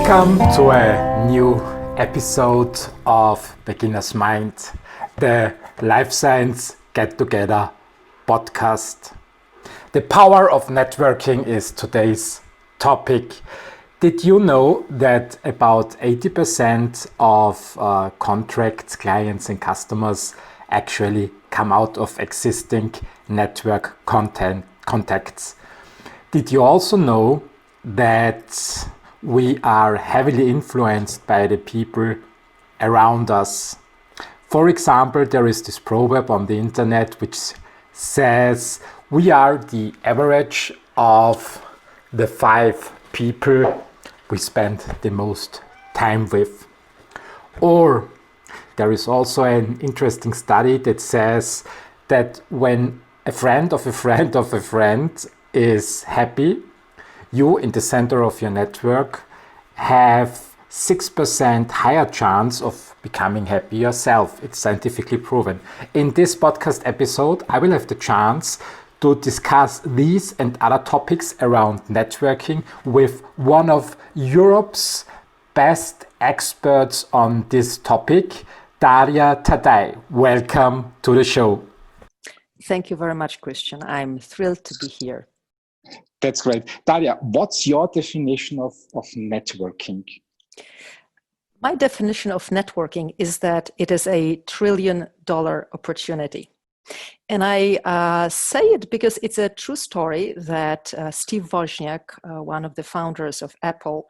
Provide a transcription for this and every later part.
Welcome to a new episode of Beginner's Mind, the Life Science Get Together podcast. The power of networking is today's topic. Did you know that about 80% of contracts, clients and customers actually come out of existing network contacts? Did you also know that we are heavily influenced by the people around us? For example, there is this proverb on the internet which says we are the average of the 5 people we spend the most time with. Or there is also an interesting study that says that when a friend of a friend of a friend is happy, you in the center of your network have 6% higher chance of becoming happy yourself. It's scientifically proven. In this podcast episode, I will have the chance to discuss these and other topics around networking with one of Europe's best experts on this topic, DARIA TATAJ. Welcome to the show. Thank you very much, Christian. I'm thrilled to be here. That's great. Daria, what's your definition of networking? My definition of networking is that it is a $1 trillion opportunity. And I say it because it's a true story that Steve Wozniak, one of the founders of Apple,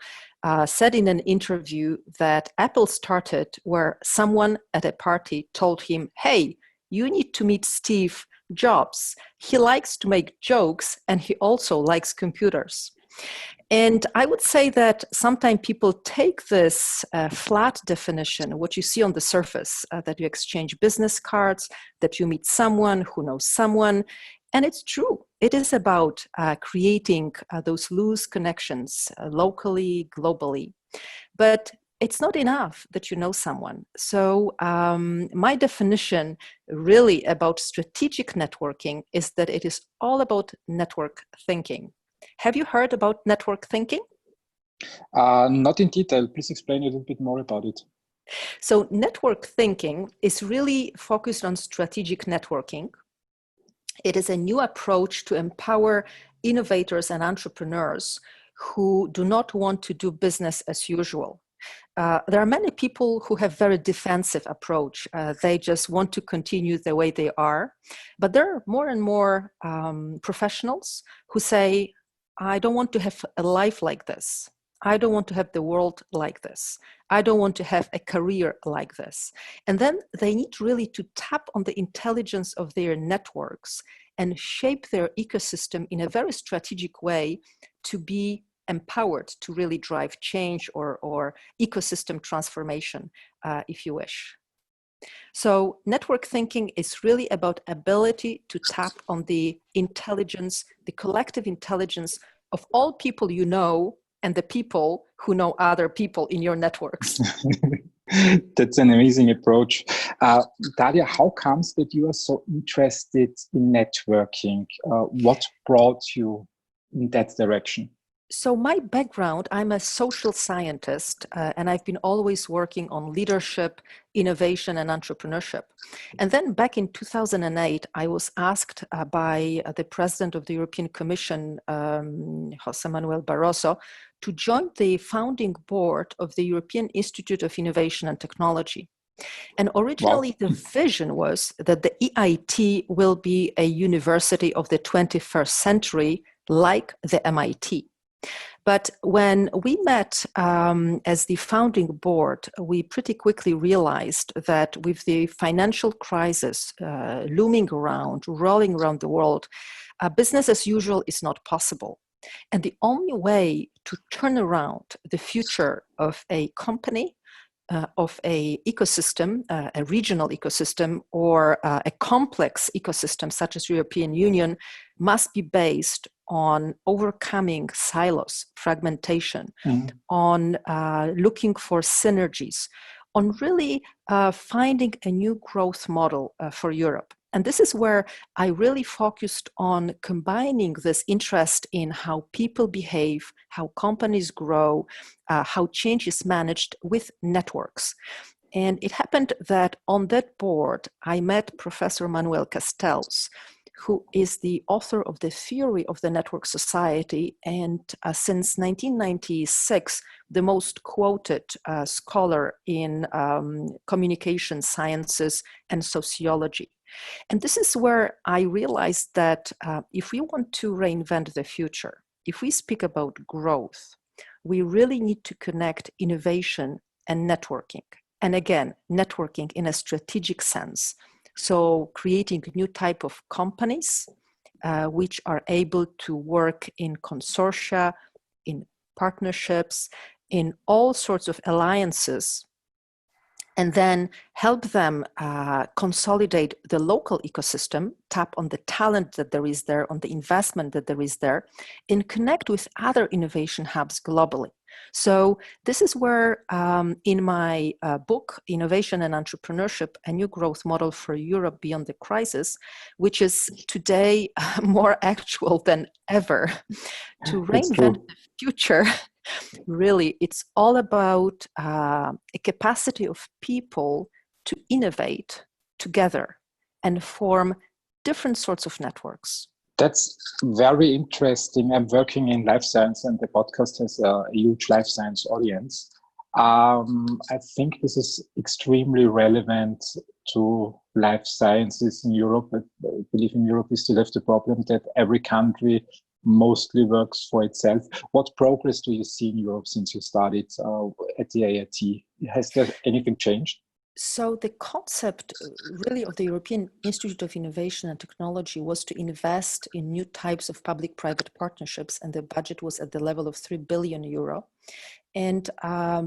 said in an interview that Apple started where someone at a party told him, "Hey, you need to meet Steve Jobs. He likes to make jokes and he also likes computers." And I would say that sometimes people take this flat definition, what you see on the surface, that you exchange business cards, that you meet someone who knows someone. And it's true. It is about creating those loose connections locally, globally. But it's not enough that you know someone. So my definition really about strategic networking is that it is all about network thinking. Have you heard about network thinking? Not in detail. Please explain a little bit more about it. So network thinking is really focused on strategic networking. It is a new approach to empower innovators and entrepreneurs who do not want to do business as usual. There are many people who have very defensive approach. They just want to continue the way they are. But there are more and more professionals who say, I don't want to have a life like this. I don't want to have the world like this. I don't want to have a career like this. And then they need really to tap on the intelligence of their networks and shape their ecosystem in a very strategic way to be empowered to really drive change or ecosystem transformation, if you wish. So network thinking is really about ability to tap on the intelligence, the collective intelligence of all people you know and the people who know other people in your networks. That's an amazing approach. Daria, how comes that you are so interested in networking? What brought you in that direction? So my background, I'm a social scientist, and I've been always working on leadership, innovation, and entrepreneurship. And then back in 2008, I was asked by the president of the European Commission, José Manuel Barroso, to join the founding board of the European Institute of Innovation and Technology. And originally, the vision was that the EIT will be a university of the 21st century, like the MIT. But when we met as the founding board, we pretty quickly realized that with the financial crisis looming around, rolling around the world, business as usual is not possible. And the only way to turn around the future of a company, of a ecosystem, a regional ecosystem, or a complex ecosystem such as European Union must be based on overcoming silos, fragmentation, on looking for synergies, on really finding a new growth model for Europe. And this is where I really focused on combining this interest in how people behave, how companies grow, how change is managed with networks. And it happened that on that board, I met Professor Manuel Castells, who is the author of the Theory of the Network Society, and since 1996, the most quoted scholar in communication sciences and sociology. And this is where I realized that if we want to reinvent the future, if we speak about growth, we really need to connect innovation and networking. And again, networking in a strategic sense. So creating a new type of companies which are able to work in consortia, in partnerships, in all sorts of alliances, and then help them consolidate the local ecosystem, tap on the talent that there is there, on the investment that there is there, and connect with other innovation hubs globally. So this is where in my book, Innovation and Entrepreneurship, a New Growth Model for Europe Beyond the Crisis, which is today more actual than ever, to reinvent the future. Really, it's all about a capacity of people to innovate together and form different sorts of networks. That's very interesting. I'm working in life science, and the podcast has a huge life science audience. I think this is extremely relevant to life sciences in Europe. I believe in Europe we still have the problem that every country mostly works for itself. What progress do you see in Europe since you started at the IIT? Has there anything changed? So the concept really of the European Institute of Innovation and Technology was to invest in new types of public-private partnerships, and the budget was at the level of 3 billion euro. And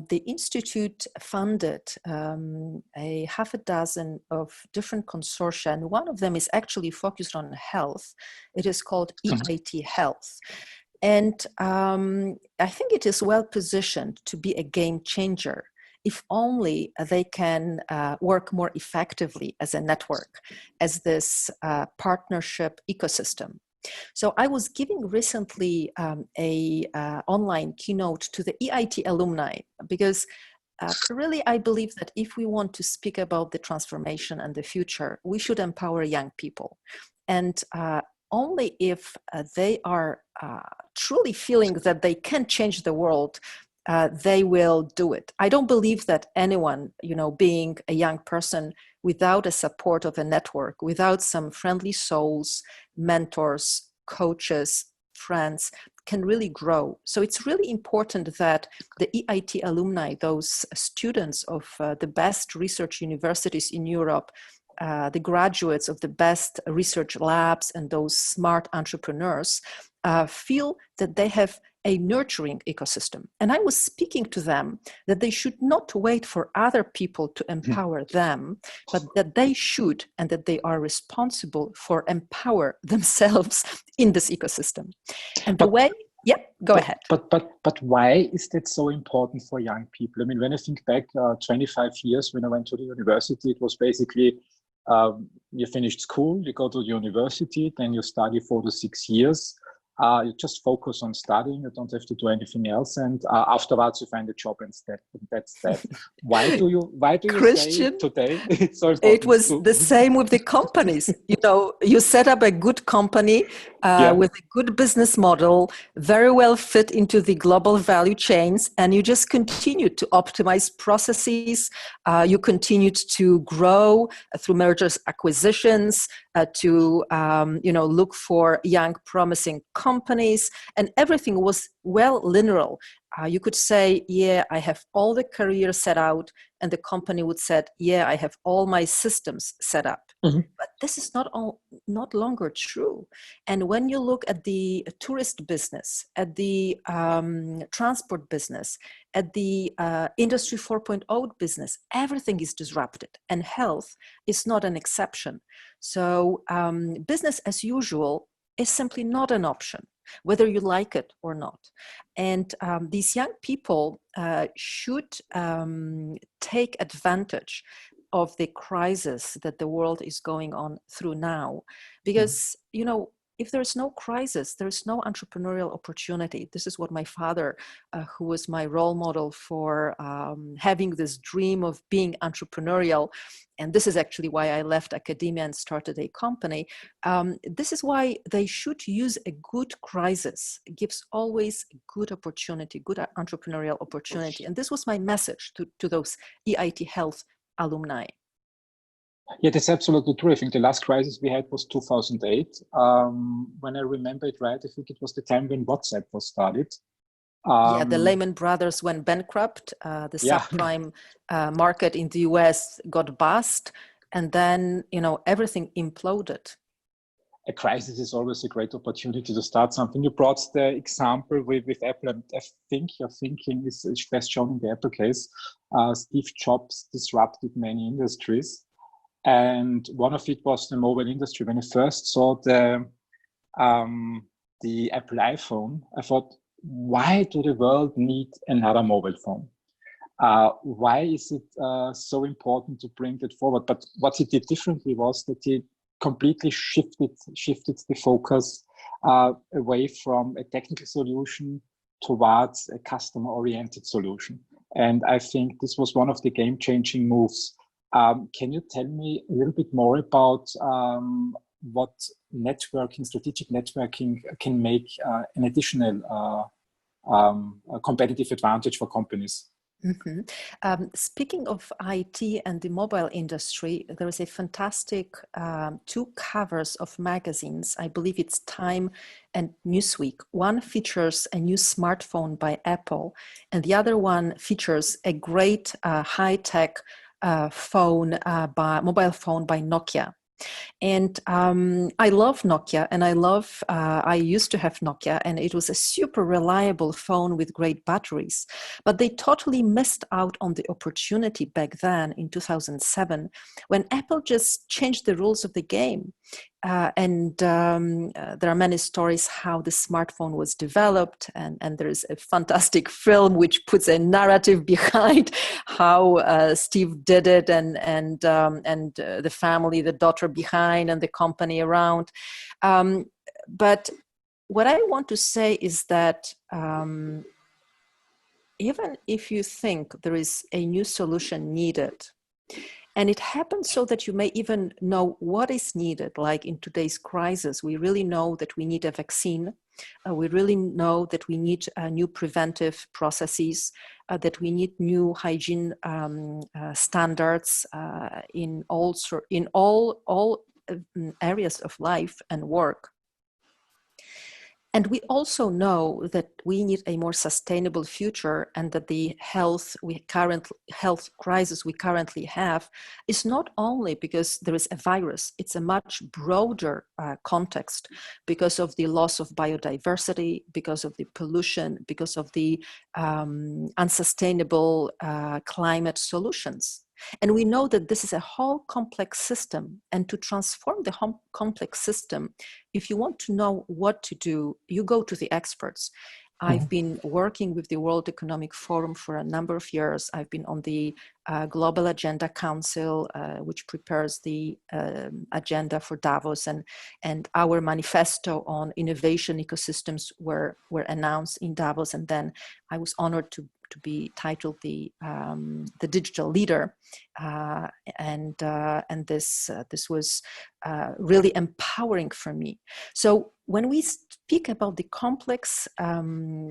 the Institute funded a half a dozen of different consortia, and one of them is actually focused on health. It is called EIT Health. And I think it is well positioned to be a game changer if only they can work more effectively as a network, as this partnership ecosystem. So I was giving recently a online keynote to the EIT alumni, because really I believe that if we want to speak about the transformation and the future, we should empower young people. And only if they are truly feeling that they can change the world, they will do it. I don't believe that anyone, being a young person without a support of a network, without some friendly souls, mentors, coaches, friends, can really grow. So it's really important that the EIT alumni, those students of the best research universities in Europe, the graduates of the best research labs and those smart entrepreneurs, feel that they have a nurturing ecosystem. And I was speaking to them that they should not wait for other people to empower them, but that they should, and that they are responsible for empower themselves in this ecosystem. And the way, go ahead. But why is that so important for young people? I mean, when I think back 25 years when I went to the university, it was basically you finished school, you go to the university, then you study 4 to 6 years. You just focus on studying, you don't have to do anything else, and afterwards you find a job and that's that. Why do you Christian, say today it's so important? It was the same with the companies. You set up a good company with a good business model, very well fit into the global value chains, and you just continued to optimize processes. You continued to grow through mergers, acquisitions, to look for young, promising companies, and everything was well linear. You could say, I have all the career set out, and the company would say, I have all my systems set up. Mm-hmm. But this is not longer true. And when you look at the tourist business, at the transport business, at the Industry 4.0 business, everything is disrupted, and health is not an exception. So business as usual is simply not an option, whether you like it or not. And these young people should take advantage of the crisis that the world is going on through now. Because, you know, if there's no crisis, there's no entrepreneurial opportunity. This is what my father, who was my role model for having this dream of being entrepreneurial, and this is actually why I left academia and started a company. This is why they should use a good crisis. It gives always good opportunity, good entrepreneurial opportunity. And this was my message to those EIT Health alumni. Yeah, that's absolutely true. I think the last crisis we had was 2008. When I remember it right, I think it was the time when WhatsApp was started. Yeah, the Lehman Brothers went bankrupt. The subprime market in the US got bust, and then, you know, everything imploded. A crisis is always a great opportunity to start something. You brought the example with Apple, and I think your thinking is best shown in the Apple case. Steve Jobs disrupted many industries, and one of it was the mobile industry. When I first saw the Apple iPhone, I thought, why do the world need another mobile phone? Why is it so important to bring that forward? But what he did differently was that he completely shifted the focus away from a technical solution towards a customer-oriented solution. And I think this was one of the game-changing moves. Can you tell me a little bit more about what networking, strategic networking can make an additional competitive advantage for companies? Mm-hmm. Speaking of IT and the mobile industry, there is a fantastic 2 covers of magazines. I believe it's Time and Newsweek. One features a new smartphone by Apple, and the other one features a great high-tech mobile phone by Nokia. And I love Nokia, and I used to have Nokia, and it was a super reliable phone with great batteries. But they totally missed out on the opportunity back then in 2007, when Apple just changed the rules of the game. There are many stories how the smartphone was developed, and there is a fantastic film which puts a narrative behind how Steve did it, and the family, the daughter behind, and the company around. But what I want to say is that even if you think there is a new solution needed, and it happens so that you may even know what is needed. Like in today's crisis, we really know that we need a vaccine. We really know that we need new preventive processes, that we need new hygiene standards in all areas of life and work. And we also know that we need a more sustainable future, and that the health crisis we currently have is not only because there is a virus, it's a much broader context because of the loss of biodiversity, because of the pollution, because of the unsustainable climate solutions. And we know that this is a whole complex system. And to transform the whole complex system, if you want to know what to do, you go to the experts. I've been working with the World Economic Forum for a number of years. I've been on the Global Agenda Council, which prepares the agenda for Davos, and our manifesto on innovation ecosystems were announced in Davos. And then I was honored to be titled the digital leader, and this was really empowering for me. So when we speak about the complex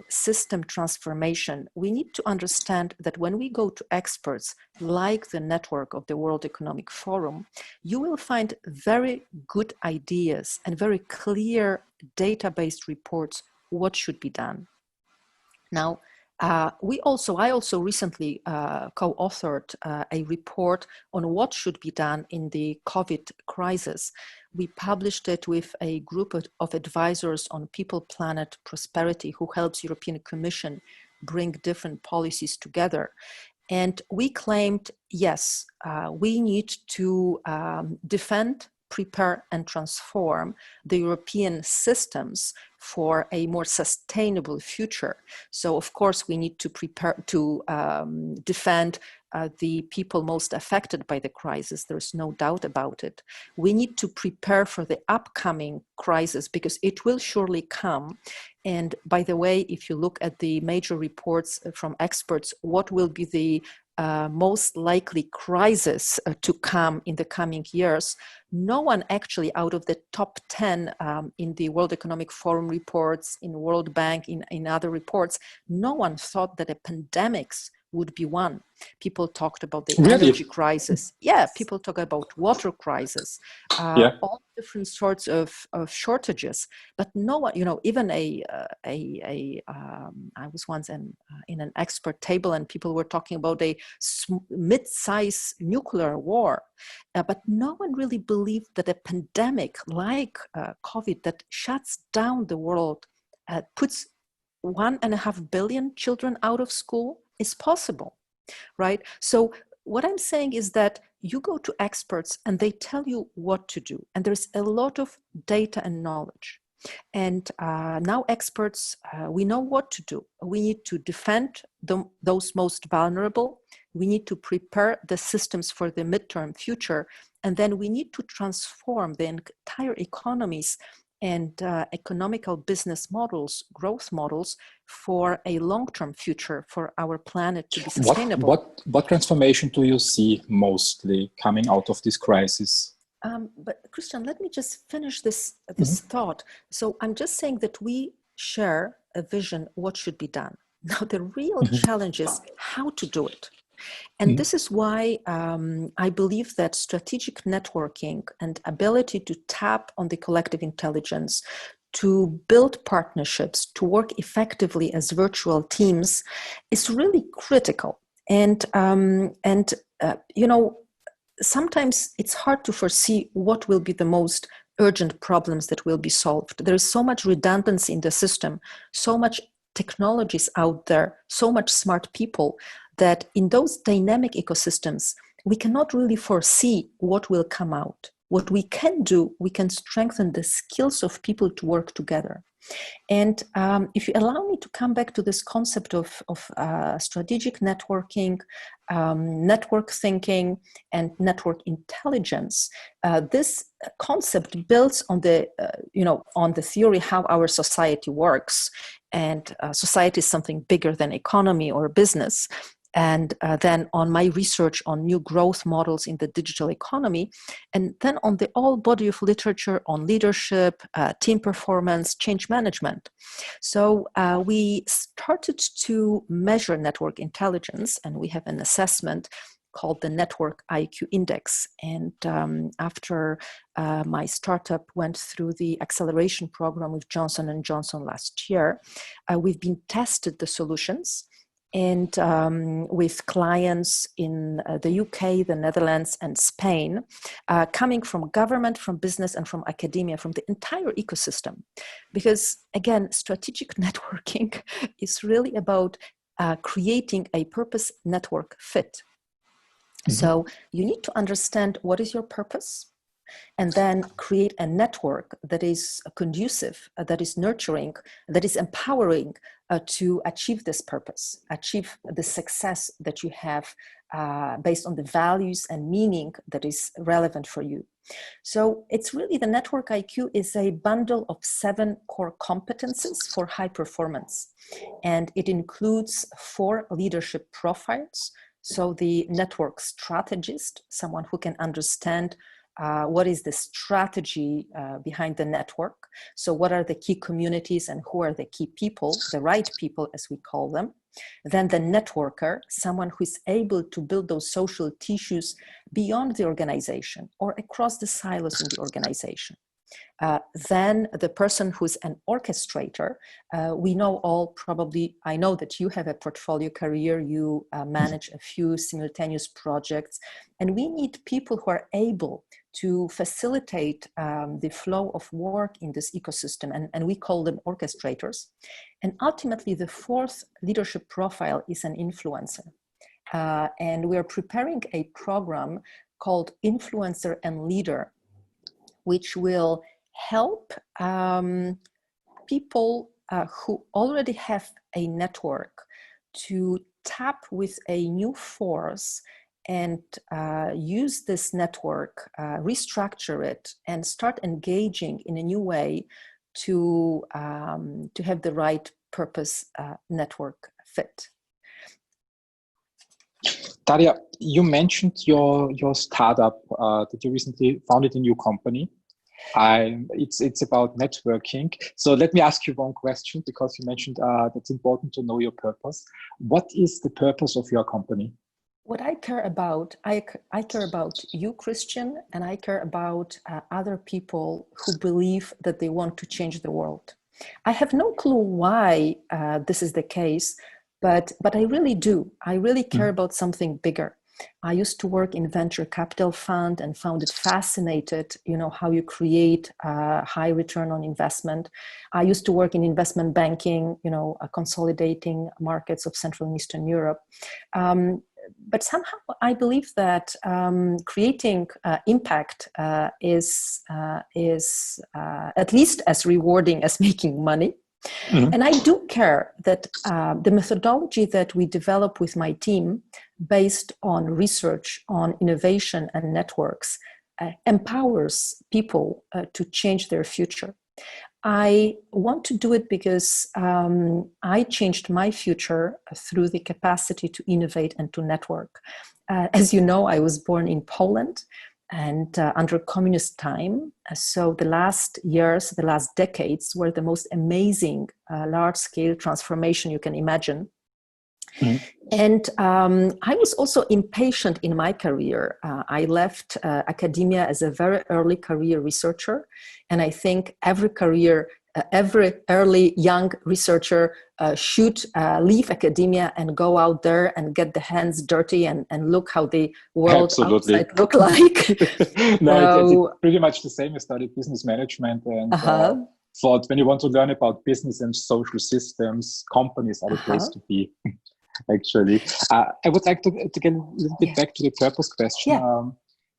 system transformation, we need to understand that when we go to experts like the network of the World Economic Forum, you will find very good ideas and very clear data-based reports what should be done. Now, I also recently co-authored a report on what should be done in the COVID crisis. We published it with a group of advisors on people, planet, prosperity, who helps European Commission bring different policies together. And we claimed, yes, we need to defend, prepare, and transform the European systems for a more sustainable future. So, of course, we need to prepare to defend the people most affected by the crisis. There's no doubt about it. We need to prepare for the upcoming crisis because it will surely come. And by the way, if you look at the major reports from experts, what will be the most likely crisis to come in the coming years, no one actually out of the top 10 in the World Economic Forum reports, in World Bank, in other reports, no one thought that a pandemics would be one. People talked about the energy crisis. Yeah, people talk about water crisis, all different sorts of shortages. But no one, even I was once in an expert table and people were talking about a mid-size nuclear war. But no one really believed that a pandemic like COVID that shuts down the world, puts 1.5 billion children out of school, is possible, right? So what I'm saying is that you go to experts and they tell you what to do. And there's a lot of data and knowledge. And now experts, we know what to do. We need to defend those most vulnerable. We need to prepare the systems for the midterm future. And then we need to transform the entire economies and economical business models, growth models, for a long-term future for our planet to be sustainable. What transformation do you see mostly coming out of this crisis? But Christian, let me just finish this thought. So I'm just saying that we share a vision, what should be done. Now, the real challenge is how to do it. And this is why I believe that strategic networking and ability to tap on the collective intelligence, to build partnerships, to work effectively as virtual teams is really critical. And sometimes it's hard to foresee what will be the most urgent problems that will be solved. There is so much redundancy in the system, so much technologies out there, so much smart people, that in those dynamic ecosystems, we cannot really foresee what will come out. What we can do, we can strengthen the skills of people to work together. And if you allow me to come back to this concept of strategic networking, network thinking, and network intelligence, this concept builds on the, on the theory how our society works. And society is something bigger than economy or business. And then on my research on new growth models in the digital economy, and then on the whole body of literature on leadership, team performance, change management. So we started to measure network intelligence, and we have an assessment called the Network IQ Index. And after my startup went through the acceleration program with Johnson & Johnson last year, we've been tested the solutions and with clients in the UK, the Netherlands, and Spain, coming from government, from business, and from academia, from the entire ecosystem. Because again, strategic networking is really about creating a purpose network fit. So you need to understand what is your purpose, and then create a network that is conducive, that is nurturing, that is empowering to achieve this purpose, achieve the success that you have based on the values and meaning that is relevant for you. So it's really, the network IQ is a bundle of 7 core competences for high performance. And it includes 4 leadership profiles. So the network strategist, someone who can understand what is the strategy behind the network? So what are the key communities and who are the key people, the right people as we call them? Then the networker, someone who is able to build those social tissues beyond the organization or across the silos in the organization. Then the person who's an orchestrator, we know all probably, I know that you have a portfolio career, you manage a few simultaneous projects, and we need people who are able to facilitate the flow of work in this ecosystem, and we call them orchestrators. And ultimately, the 4th leadership profile is an influencer. And we're preparing a program called Influencer and Leader, which will help people who already have a network to tap with a new force and use this network, restructure it, and start engaging in a new way to have the right purpose network fit. Daria, you mentioned your startup that you recently founded a new company. It's about networking. So let me ask you one question, because you mentioned that's important to know your purpose. What is the purpose of your company? What I care about, I care about you, Christian, and I care about other people who believe that they want to change the world. I have no clue why this is the case, but I really do. I really care about something bigger. I used to work in venture capital fund and found it fascinated, how you create a high return on investment. I used to work in investment banking, consolidating markets of Central and Eastern Europe. But somehow I believe that creating impact is at least as rewarding as making money. Mm-hmm. And I do care that the methodology that we develop with my team, based on research, on innovation and networks, empowers people to change their future. I want to do it because I changed my future through the capacity to innovate and to network. As you know, I was born in Poland and under communist time. So the last years, the last decades were the most amazing large-scale transformation you can imagine. Mm-hmm. And I was also impatient in my career. I left academia as a very early career researcher. And I think every early young researcher should leave academia and go out there and get the hands dirty and look how the world outside look like. No, it's pretty much the same. I studied business management and thought when you want to learn about business and social systems, companies are the place to be. Actually, I would like to get a little bit back to the purpose question. Yeah.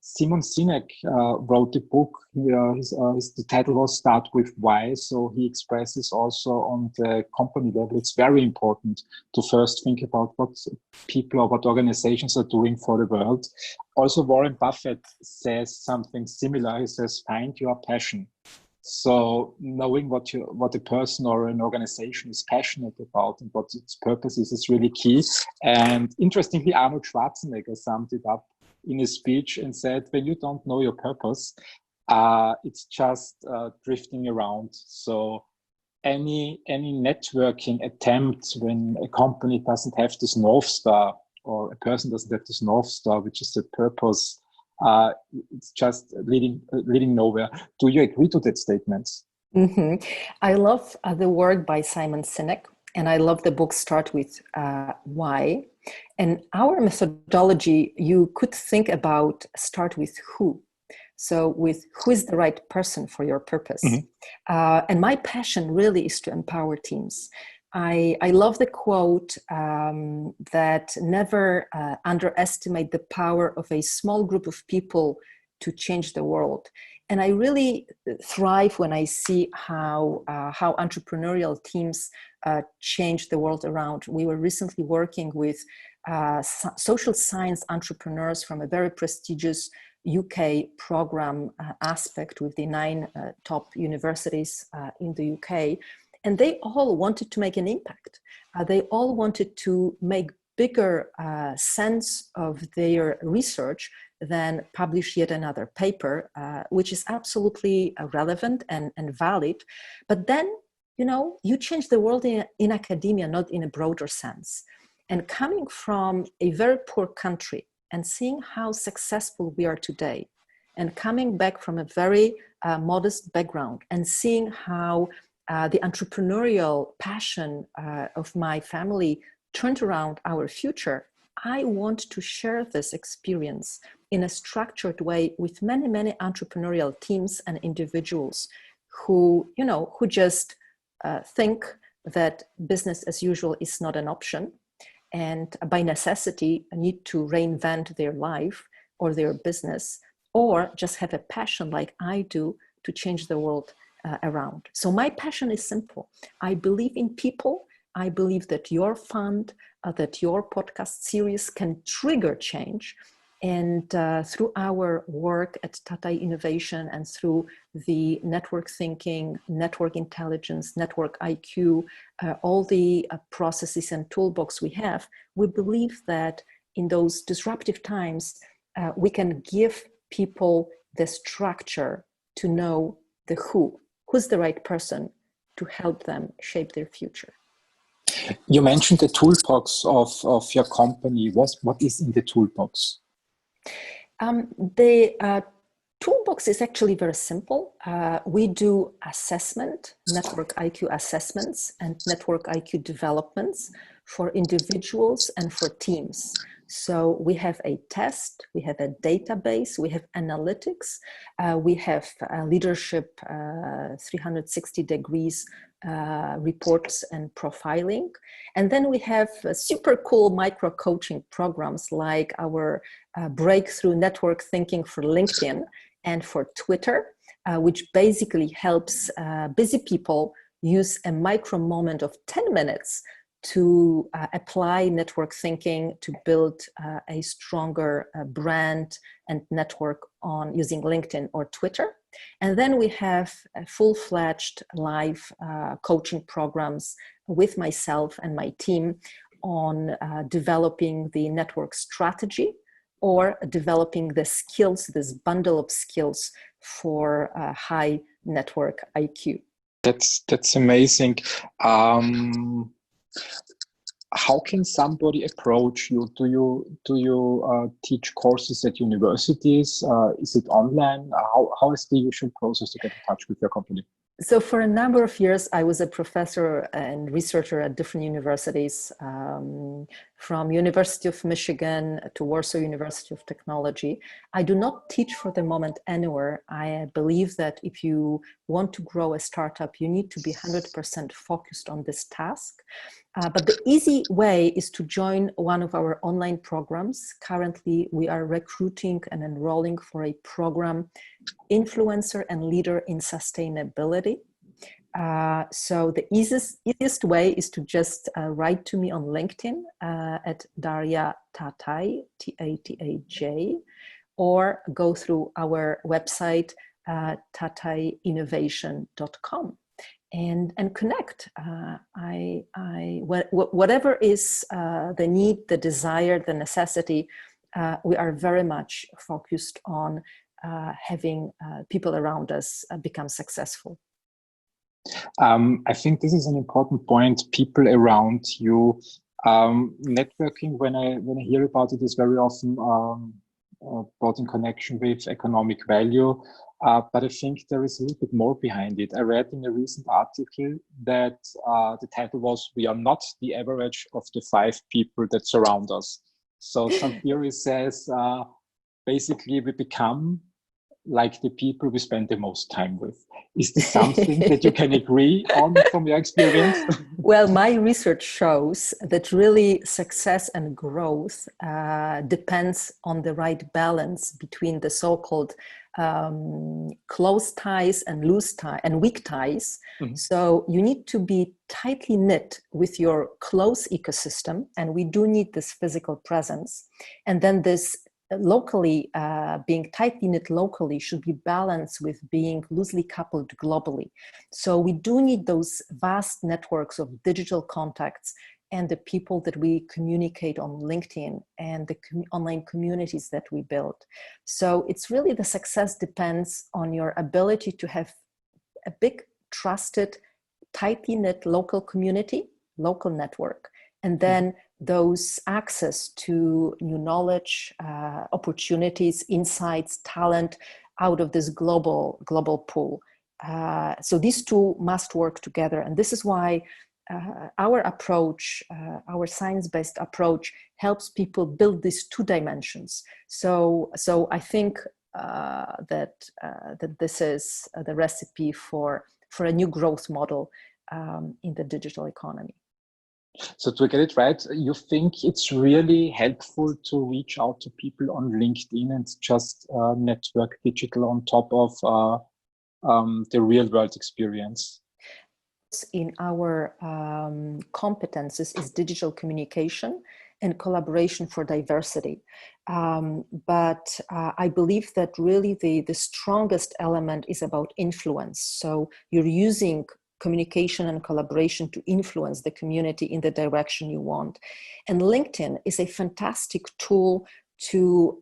Simon Sinek wrote a book. The title was "Start with Why." So he expresses also on the company level, it's very important to first think about what people or what organizations are doing for the world. Also, Warren Buffett says something similar. He says, "Find your passion." So knowing what a person or an organization is passionate about and what its purpose is really key. And interestingly, Arnold Schwarzenegger summed it up in his speech and said, when you don't know your purpose, it's just drifting around. So any networking attempt when a company doesn't have this North Star or a person doesn't have this North Star, which is the purpose, it's just leading nowhere. Do you agree to that statement? Mm-hmm. I love the work by Simon Sinek, and I love the book Start with Why. And our methodology, you could think about start with who. So with who is the right person for your purpose. Mm-hmm. And my passion really is to empower teams. I love the quote that never underestimate the power of a small group of people to change the world. And I really thrive when I see how entrepreneurial teams change the world around. We were recently working with social science entrepreneurs from a very prestigious UK program aspect with the 9 top universities in the UK. And they all wanted to make an impact. They all wanted to make bigger sense of their research than publish yet another paper, which is absolutely relevant and valid. But then, you change the world in academia, not in a broader sense. And coming from a very poor country and seeing how successful we are today, and coming back from a very modest background and seeing how the entrepreneurial passion of my family turned around our future, I want to share this experience in a structured way with many, many entrepreneurial teams and individuals who just think that business as usual is not an option, and by necessity need to reinvent their life or their business, or just have a passion like I do to change the world around. So my passion is simple. I believe in people, I believe that your fund, that your podcast series can trigger change. And through our work at Tatai Innovation and through the network thinking, network intelligence, network IQ, all the processes and toolbox we have, we believe that in those disruptive times, we can give people the structure to know the who's the right person to help them shape their future. You mentioned the toolbox of your company. What is in the toolbox? The toolbox is actually very simple. We do assessment, network IQ assessments and network IQ developments for individuals and for teams. So we have a test, we have a database, we have analytics, we have leadership 360 degrees reports and profiling. And then we have super cool micro coaching programs like our breakthrough network thinking for LinkedIn and for Twitter, which basically helps busy people use a micro moment of 10 minutes to apply network thinking to build a stronger brand and network on using LinkedIn or Twitter. And then we have full-fledged live coaching programs with myself and my team on developing the network strategy or developing the skills, this bundle of skills for high network IQ. That's amazing. How can somebody approach you? Do you teach courses at universities? Is it online? How is the usual process to get in touch with your company? So for a number of years, I was a professor and researcher at different universities, from University of Michigan to Warsaw University of Technology. I do not teach for the moment anywhere. I believe that if you want to grow a startup, you need to be 100% focused on this task. But the easy way is to join one of our online programs. Currently, we are recruiting and enrolling for a program, Influencer and Leader in Sustainability. So the easiest way is to just write to me on LinkedIn at DARIA TATAJ, TATAJ, or go through our website, tataiinnovation.com. And connect. Whatever is the need, the desire, the necessity, we are very much focused on having people around us become successful. I think this is an important point. People around you, networking. When I hear about it, is very often brought in connection with economic value. But I think there is a little bit more behind it. I read in a recent article that the title was, "We are not the average of the 5 people that surround us." So some theory says, basically we become like the people we spend the most time with. Is this something that you can agree on from your experience? Well, my research shows that really success and growth depends on the right balance between the so-called close ties and loose ties and weak ties. Mm-hmm. So you need to be tightly knit with your close ecosystem, and we do need this physical presence. And then this locally, being tightly knit locally should be balanced with being loosely coupled globally. So we do need those vast networks of digital contacts and the people that we communicate on LinkedIn and the online communities that we build. So it's really the success depends on your ability to have a big, trusted, tightly knit local community, local network, and then those access to new knowledge, opportunities, insights, talent out of this global pool. So these two must work together. And this is why our approach, our science-based approach, helps people build these 2 dimensions. So I think that this is the recipe for a new growth model in the digital economy. So to get it right, you think it's really helpful to reach out to people on LinkedIn and just network digital on top of the real world experience? in our competences is digital communication and collaboration for diversity. But I believe that really the strongest element is about influence. So you're using communication and collaboration to influence the community in the direction you want. And LinkedIn is a fantastic tool to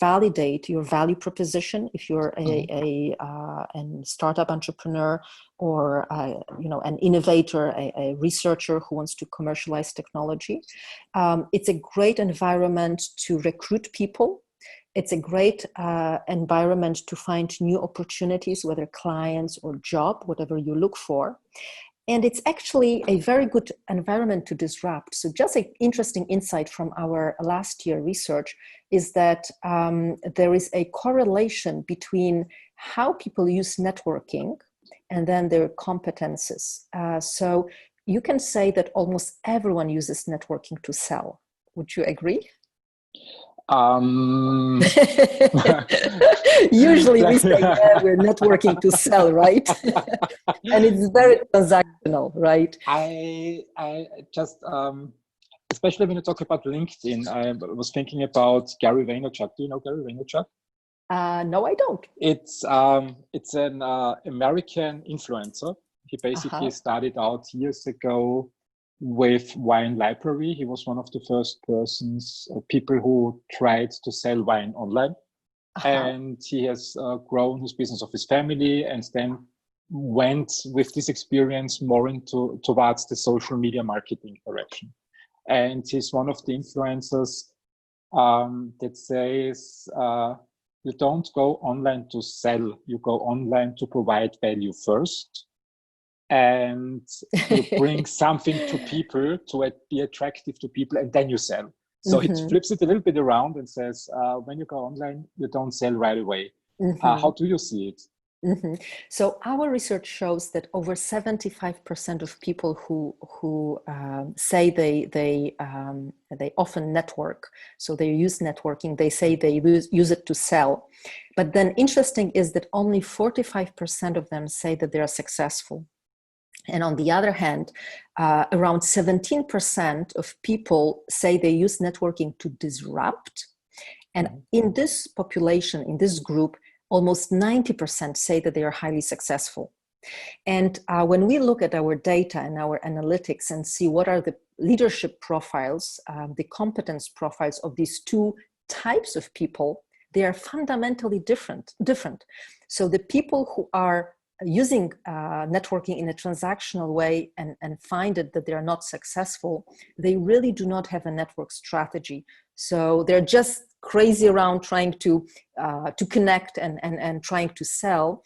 validate your value proposition if you're a startup entrepreneur or an innovator, a researcher who wants to commercialize technology. It's a great environment to recruit people. It's a great environment to find new opportunities, whether clients or job, whatever you look for. And it's actually a very good environment to disrupt. So just an interesting insight from our last year research is that there is a correlation between how people use networking and then their competences. So you can say that almost everyone uses networking to sell. Would you agree? Usually we say, yeah, we're networking to sell, right? And it's very transactional, right? I just, especially when you talk about LinkedIn, I was thinking about Gary Vaynerchuk. Do you know Gary Vaynerchuk? No, I don't. It's an American influencer. He basically started out years ago with wine library. He was one of the first people who tried to sell wine online. And he has grown his business of his family and then went with this experience more towards the social media marketing direction. And he's one of the influencers that says, you don't go online to sell, you go online to provide value first. And you bring something to people to be attractive to people, and then you sell. So it flips it a little bit around and says, when you go online, you don't sell right away. How do you see it? So our research shows that over 75% of people who say they often network, so they use networking, they say they use it to sell. But then interesting is that only 45% of them say that they are successful. And on the other hand, around 17% of people say they use networking to disrupt. And in this population, in this group, almost 90% say that they are highly successful. And when we look at our data and our analytics and see what are the leadership profiles, the competence profiles of these two types of people, they are fundamentally different. So the people who are using networking in a transactional way and find it that they are not successful, they really do not have a network strategy. So they're just crazy around trying to connect and trying to sell,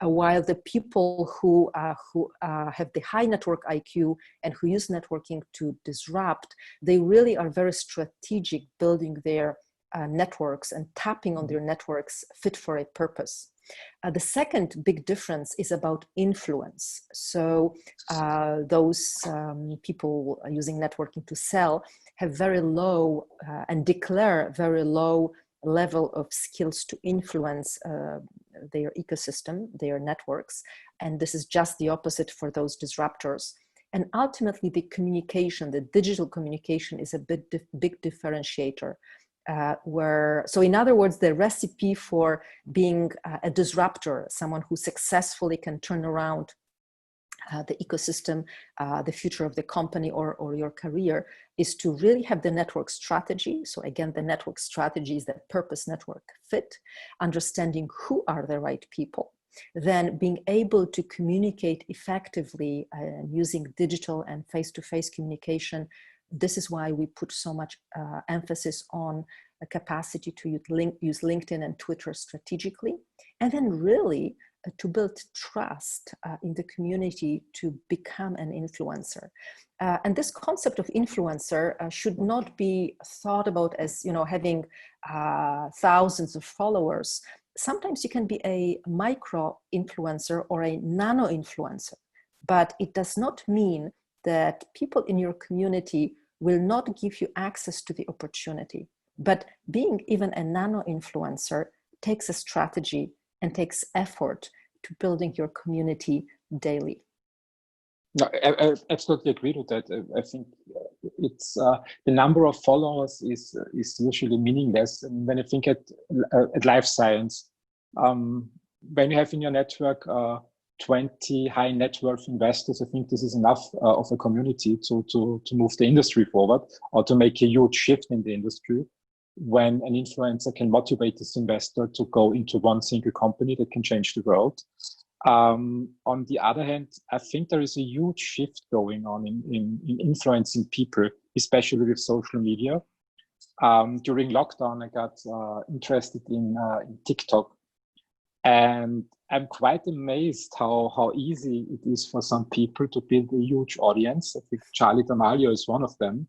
while the people who have the high network IQ and who use networking to disrupt, they really are very strategic, building their networks and tapping on their networks fit for a purpose. The second big difference is about influence. So those people using networking to sell have very low and declare very low level of skills to influence their ecosystem, their networks. And this is just the opposite for those disruptors. And ultimately, the communication, the digital communication, is a big differentiator. So in other words, the recipe for being a disruptor, someone who successfully can turn around the ecosystem, the future of the company or your career, is to really have the network strategy. So again, the network strategy is that purpose network fit, understanding who are the right people, then being able to communicate effectively using digital and face-to-face communication. This is why we put so much emphasis on a capacity to use LinkedIn and Twitter strategically, and then really to build trust in the community to become an influencer. And this concept of influencer should not be thought about as, having thousands of followers. Sometimes you can be a micro influencer or a nano influencer, but it does not mean that people in your community will not give you access to the opportunity. But being even a nano influencer takes a strategy and takes effort to building your community daily. No, I absolutely agree with that. I think it's the number of followers is usually meaningless. And when I think at life science, when you have in your network 20 high net worth investors, I think this is enough of a community to move the industry forward or to make a huge shift in the industry. When an influencer can motivate this investor to go into one single company that can change the world. On the other hand, I think there is a huge shift going on in influencing people, especially with social media. During lockdown, I got interested in TikTok, and I'm quite amazed how easy it is for some people to build a huge audience. I think Charlie D'Amelio is one of them.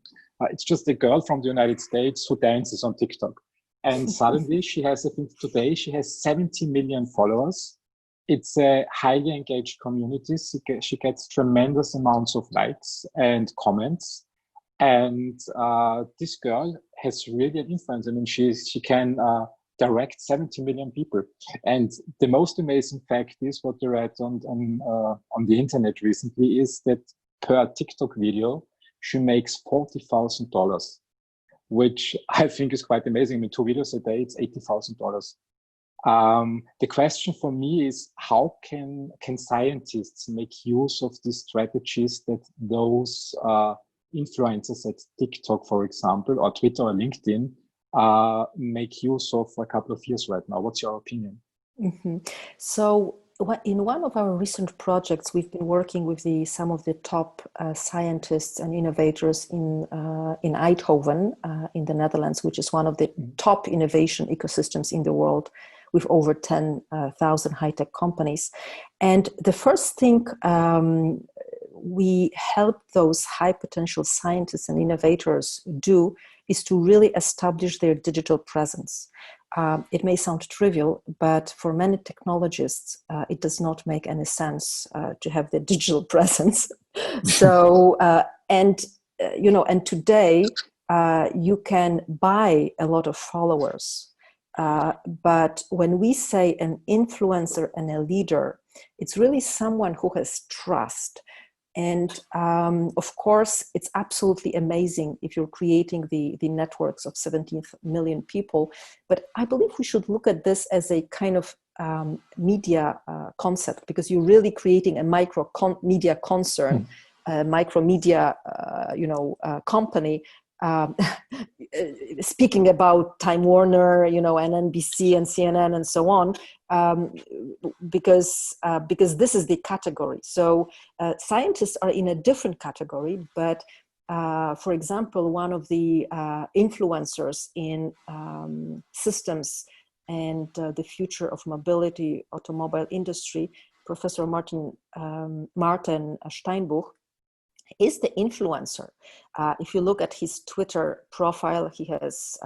It's just a girl from the United States who dances on TikTok. And suddenly she has, I think today she has 70 million followers. It's a highly engaged community. She gets tremendous amounts of likes and comments. And this girl has really an influence. I mean, she can direct 70 million people. And the most amazing fact is what I read on the internet recently is that per TikTok video, she makes $40,000, which I think is quite amazing. I mean, 2 videos a day, it's $80,000. The question for me is how can scientists make use of these strategies that those influencers at TikTok, for example, or Twitter or LinkedIn make use of for a couple of years right now? What's your opinion? Mm-hmm. So in one of our recent projects, we've been working with some of the top scientists and innovators in Eindhoven, in the Netherlands, which is one of the top innovation ecosystems in the world, with over 10,000 high-tech companies. And the first thing we help those high potential scientists and innovators do is to really establish their digital presence. It may sound trivial, but for many technologists, it does not make any sense to have the digital presence. So, and today you can buy a lot of followers. But when we say an influencer and a leader, it's really someone who has trust. And of course, it's absolutely amazing if you're creating the networks of 17 million people. But I believe we should look at this as a kind of media concept, because you're really creating a media concern, a micro media, company. Speaking about Time Warner, and NBC and CNN and so on, because this is the category. So scientists are in a different category, but for example, one of the influencers in systems and the future of mobility, automobile industry, Professor Martin Steinbuch, is the influencer. If you look at his Twitter profile, he has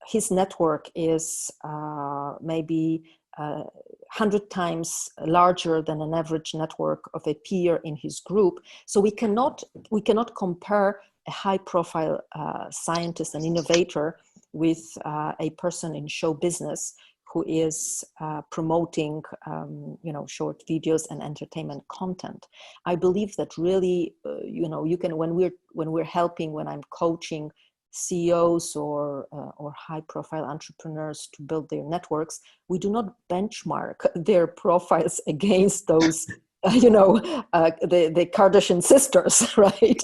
his network is maybe 100 times larger than an average network of a peer in his group. So we cannot compare a high-profile scientist and innovator with a person in show business who is promoting, short videos and entertainment content. I believe that really, you can, when I'm coaching CEOs or high-profile entrepreneurs to build their networks, we do not benchmark their profiles against those, the Kardashian sisters, right?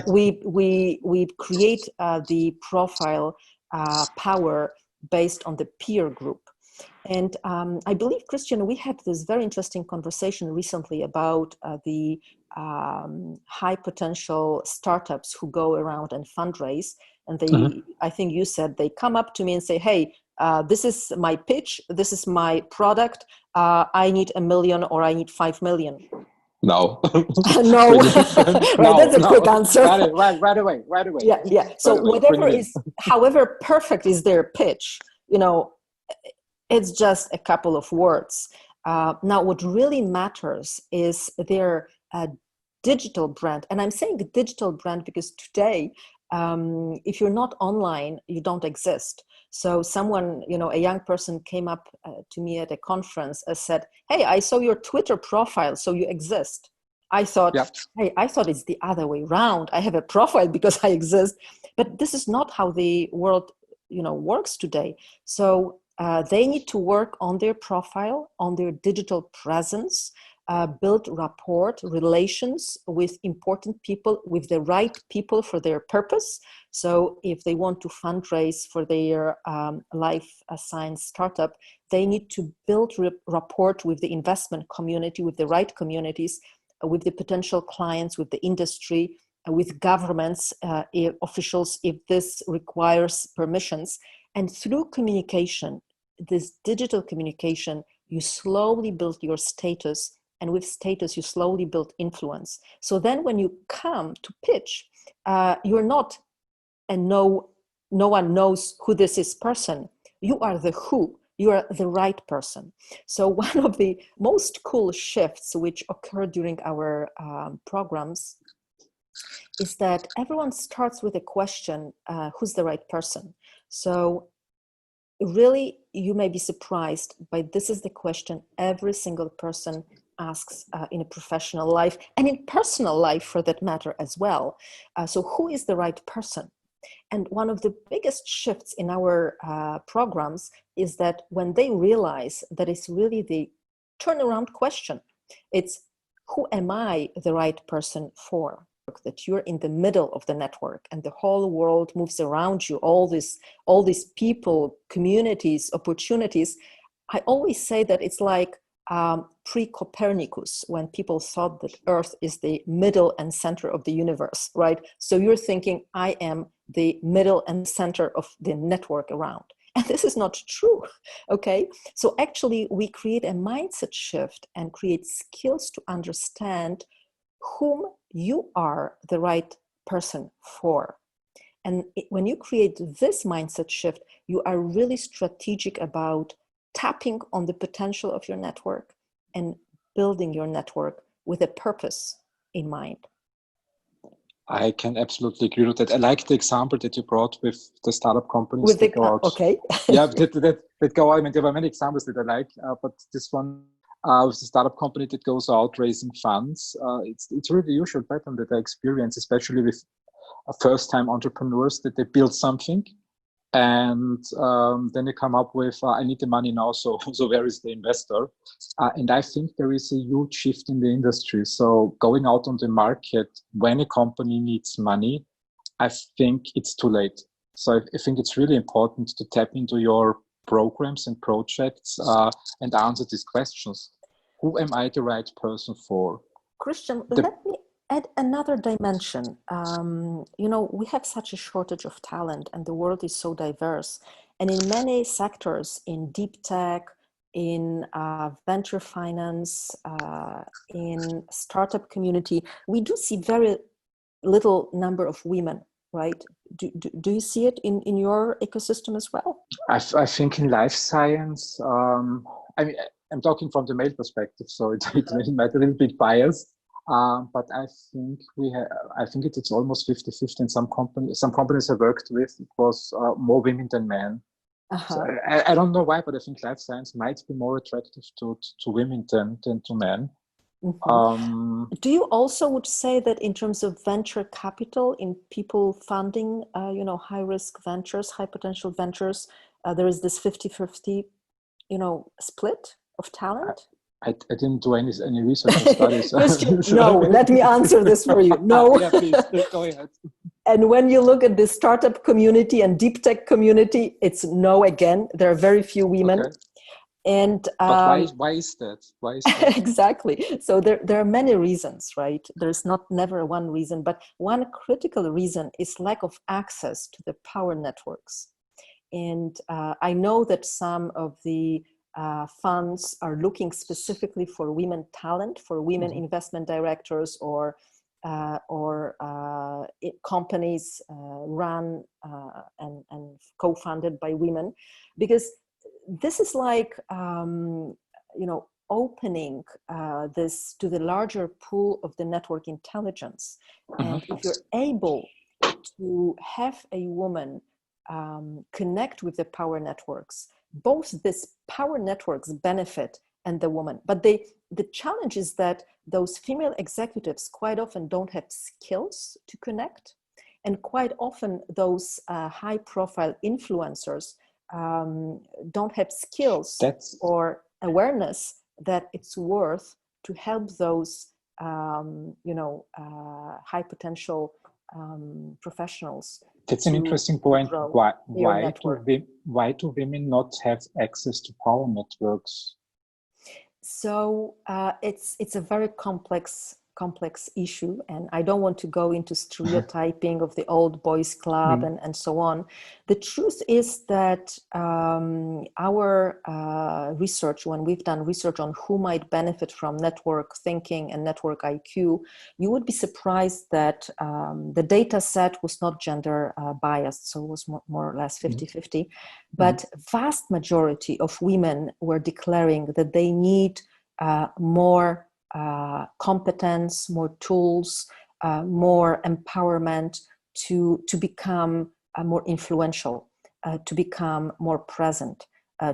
We create the profile power based on the peer group. And I believe, Christian, we had this very interesting conversation recently about the high potential startups who go around and fundraise. And they, I think you said, they come up to me and say, hey, this is my pitch, this is my product, I need 1 million or I need 5 million. No. No. Right, no, that's a quick answer. Right away. Yeah. So whatever is, however perfect is their pitch, it's just a couple of words. Now, what really matters is their digital brand. And I'm saying digital brand because today, if you're not online, you don't exist. So someone, a young person came up to me at a conference and said, hey, I saw your Twitter profile, so you exist. I thought, Yeah. hey, I thought it's the other way around. I have a profile because I exist, but this is not how the world, works today. So they need to work on their profile, on their digital presence, build rapport, relations with important people, with the right people for their purpose. So if they want to fundraise for their life science startup, they need to build rapport with the investment community, with the right communities, with the potential clients, with the industry, with governments, officials, if this requires permissions. And through communication, this digital communication, you slowly build your status, and with status, you slowly build influence. So then when you come to pitch, you're not no one knows who this is person. You are the who. You are the right person. So one of the most cool shifts which occurred during our programs is that everyone starts with a question, who's the right person? So really, you may be surprised, but this is the question every single person asks in a professional life and in personal life for that matter as well. So who is the right person? And one of the biggest shifts in our programs is that when they realize that it's really the turnaround question, it's who am I the right person for? That you're in the middle of the network and the whole world moves around you, all these people, communities, opportunities. I always say that it's like pre-Copernicus, when people thought that Earth is the middle and center of the universe, right? So you're thinking, I am the middle and center of the network around. And this is not true, okay? So actually, we create a mindset shift and create skills to understand whom you are the right person for. And when you create this mindset shift, you are really strategic about tapping on the potential of your network and building your network with a purpose in mind. I can absolutely agree with that. I like the example that you brought with the startup companies With that go out. Okay. Yeah, that go out. I mean, there were many examples that I like, but this one with the startup company that goes out raising funds, it's really the usual pattern that I experience, especially with first-time entrepreneurs, that they build something and then they come up with I need the money now, so where is the investor? And I think there is a huge shift in the industry. So going out on the market when a company needs money, I think it's too late. So I think it's really important to tap into your programs and projects and answer these questions. Who am I the right person for? Christian, let me add another dimension. We have such a shortage of talent and the world is so diverse. And in many sectors, in deep tech, in venture finance, in startup community, we do see very little number of women, right? Do you see it in your ecosystem as well? I think in life science, I mean, I'm talking from the male perspective, so it might be a little bit biased. But I think it's almost 50-50 in some companies I worked with, it was more women than men. Uh-huh. So I don't know why, but I think life science might be more attractive to women than to men. Mm-hmm. Do you also would say that in terms of venture capital, in people funding, high risk ventures, high potential ventures, there is this 50-50, split of talent? I didn't do any research or studies. Christian, no, let me answer this for you. No. Yeah, please, go ahead. And when you look at the startup community and deep tech community, it's no again. There are very few women. Okay. And but why is that? Why is that? Exactly. So there are many reasons, right? There's never one reason, but one critical reason is lack of access to the power networks. And I know that some of the funds are looking specifically for women talent, for women mm-hmm. investment directors, or companies run and co-funded by women, because this is like opening this to the larger pool of the network intelligence. Mm-hmm. And if you're able to have a woman connect with the power networks, both these power networks benefit and the woman. But the challenge is that those female executives quite often don't have skills to connect. And quite often those high-profile influencers don't have skills or awareness that it's worth to help those, high potential professionals. That's an interesting point. Why do women not have access to power networks? So it's a very complex issue, and I don't want to go into stereotyping of the old boys club and so on. The truth is that our research, when we've done research on who might benefit from network thinking and network IQ, you would be surprised that the data set was not gender biased, so it was more or less 50-50, but vast majority of women were declaring that they need more competence, more tools, more empowerment to become more influential, to become more present,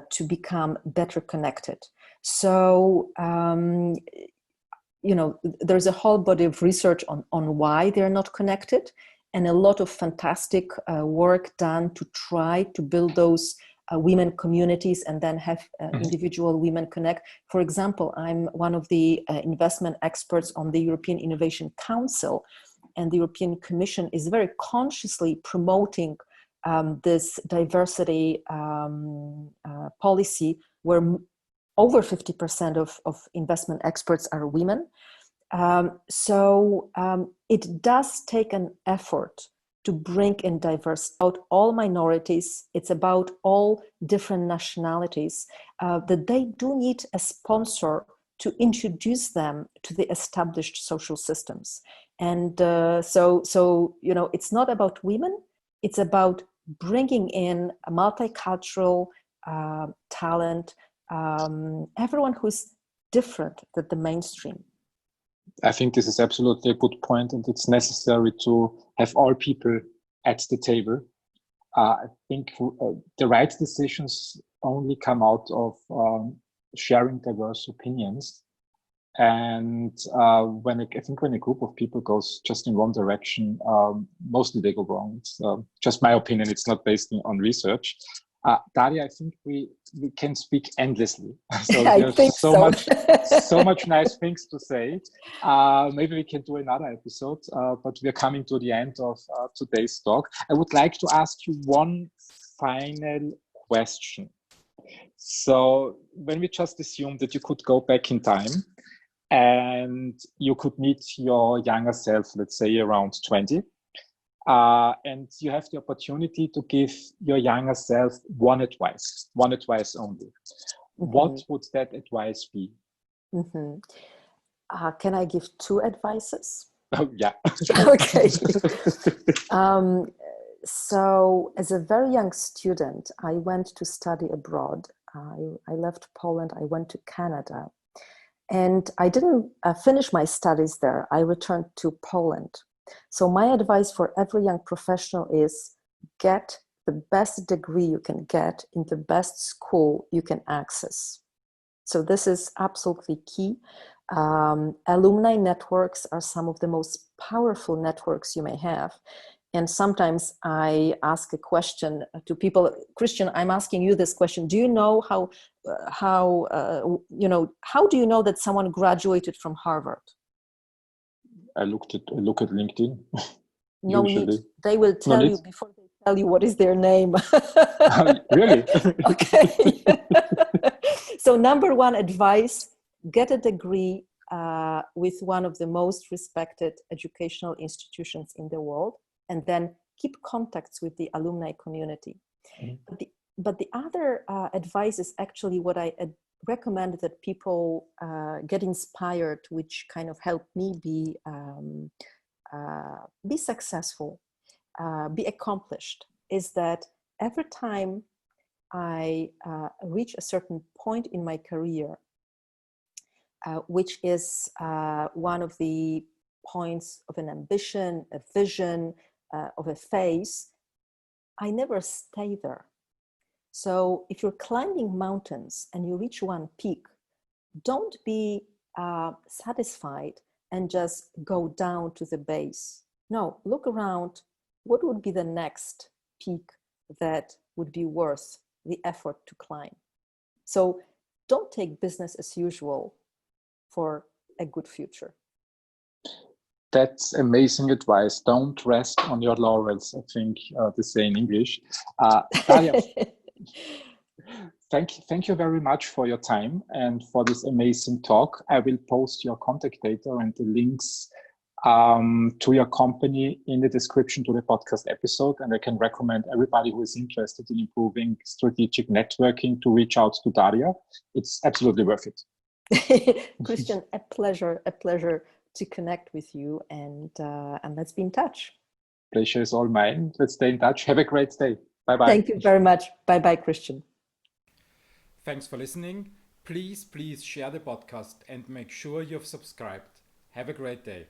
to become better connected. So, there's a whole body of research on why they're not connected, and a lot of fantastic work done to try to build those women communities and then have individual women connect. For example, I'm one of the investment experts on the European Innovation Council, and the European Commission is very consciously promoting this diversity policy where over 50% of investment experts are women. So it does take an effort to bring in diversity, about all minorities. It's about all different nationalities, that they do need a sponsor to introduce them to the established social systems. And so it's not about women, it's about bringing in a multicultural talent, everyone who's different than the mainstream. I think this is absolutely a good point, and it's necessary to have all people at the table. I think the right decisions only come out of sharing diverse opinions. And when a group of people goes just in one direction, mostly they go wrong. It's just my opinion. It's not based on research. Daria, I think we can speak endlessly. So there's so much nice things to say. Maybe we can do another episode, but we're coming to the end of today's talk. I would like to ask you one final question. So when we just assume that you could go back in time and you could meet your younger self, let's say around 20, and you have the opportunity to give your younger self one advice only. What would that advice be? Can I give two advices? Oh, yeah. Okay. So as a very young student, I went to study abroad. I left Poland, I went to Canada. And I didn't finish my studies there. I returned to Poland. So my advice for every young professional is get the best degree you can get in the best school you can access. So this is absolutely key. Alumni networks are some of the most powerful networks you may have. And sometimes I ask a question to people, Christian, I'm asking you this question. Do you know how do you know that someone graduated from Harvard? I look at LinkedIn. No need. They will tell you before they tell you what is their name. Really? Okay. So number one advice, get a degree with one of the most respected educational institutions in the world, and then keep contacts with the alumni community. But the other advice is actually what I recommend that people get inspired, which kind of helped me be successful, be accomplished, is that every time I reach a certain point in my career, which is one of the points of an ambition, a vision, of a phase, I never stay there. So if you're climbing mountains and you reach one peak, don't be satisfied and just go down to the base. No, look around. What would be the next peak that would be worth the effort to climb? So don't take business as usual for a good future. That's amazing advice. Don't rest on your laurels, I think they say in English. Daria, thank you very much for your time and for this amazing talk. I will post your contact data and the links to your company in the description to the podcast episode. And I can recommend everybody who is interested in improving strategic networking to reach out to Daria. It's absolutely worth it. Christian, a pleasure to connect with you, and let's be in touch. Pleasure is all mine. Let's stay in touch. Have a great day. Bye-bye. Thank you very much. Bye-bye, Christian. Thanks for listening. Please share the podcast and make sure you've subscribed. Have a great day.